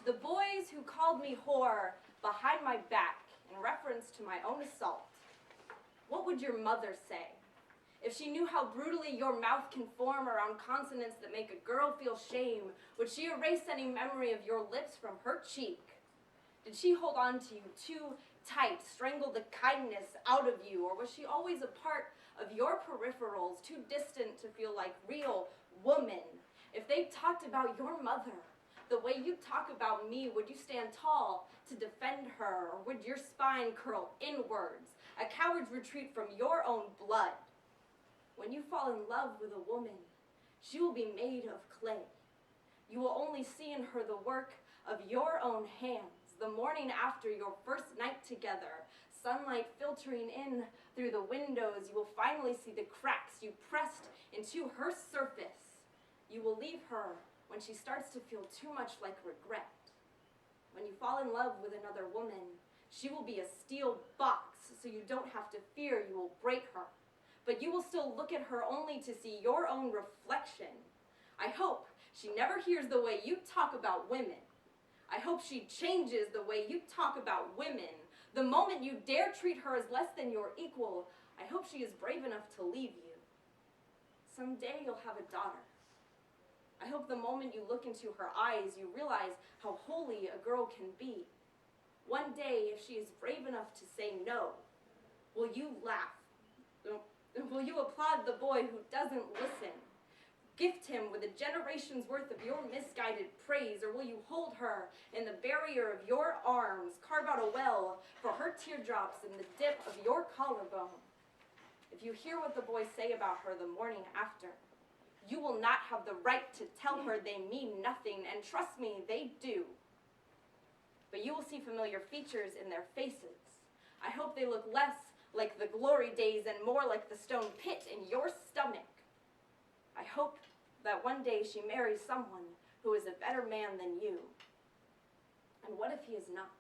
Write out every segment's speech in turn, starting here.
The boys who called me whore behind my back in reference to my own assault. What would your mother say? If she knew how brutally your mouth can form around consonants that make a girl feel shame, would she erase any memory of your lips from her cheek? Did she hold on to you too tight, strangle the kindness out of you, or was she always a part of your peripherals, too distant to feel like real woman? If they talked about your mother the way you talk about me, would you stand tall to defend her, or would your spine curl inwards, a coward's retreat from your own blood? When you fall in love with a woman, she will be made of clay. You will only see in her the work of your own hands. The morning after your first night together, sunlight filtering in through the windows, you will finally see the cracks you pressed into her surface. You will leave her when she starts to feel too much like regret. When you fall in love with another woman, she will be a steel box, so you don't have to fear you will break her. But you will still look at her only to see your own reflection. I hope she never hears the way you talk about women. I hope she changes the way you talk about women. The moment you dare treat her as less than your equal, I hope she is brave enough to leave you. Someday you'll have a daughter. I hope the moment you look into her eyes, you realize how holy a girl can be. One day, if she is brave enough to say no, will you laugh? Will you applaud the boy who doesn't listen? Gift him with a generation's worth of your misguided praise, or will you hold her in the barrier of your arms, carve out a well for her teardrops in the dip of your collarbone? If you hear what the boys say about her the morning after, you will not have the right to tell her they mean nothing, and trust me, they do. But you will see familiar features in their faces. I hope they look less like the glory days and more like the stone pit in your stomach. I hope that one day she marries someone who is a better man than you. And what if he is not?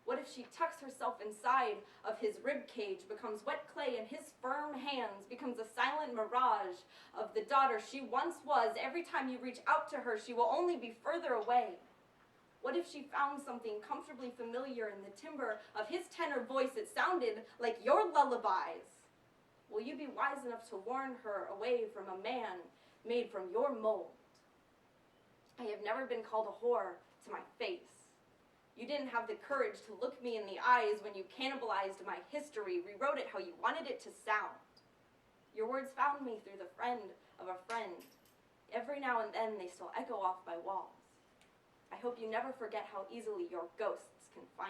What if she tucks herself inside of his rib cage, becomes wet clay in his firm hands, becomes a silent mirage of the daughter she once was? Every time you reach out to her, she will only be further away. What if she found something comfortably familiar in the timbre of his tenor voice that sounded like your lullabies? Will you be wise enough to warn her away from a man made from your mold? I have never been called a whore to my face. You didn't have the courage to look me in the eyes when you cannibalized my history, rewrote it how you wanted it to sound. Your words found me through the friend of a friend. Every now and then they still echo off my walls. I hope you never forget how easily your ghosts can find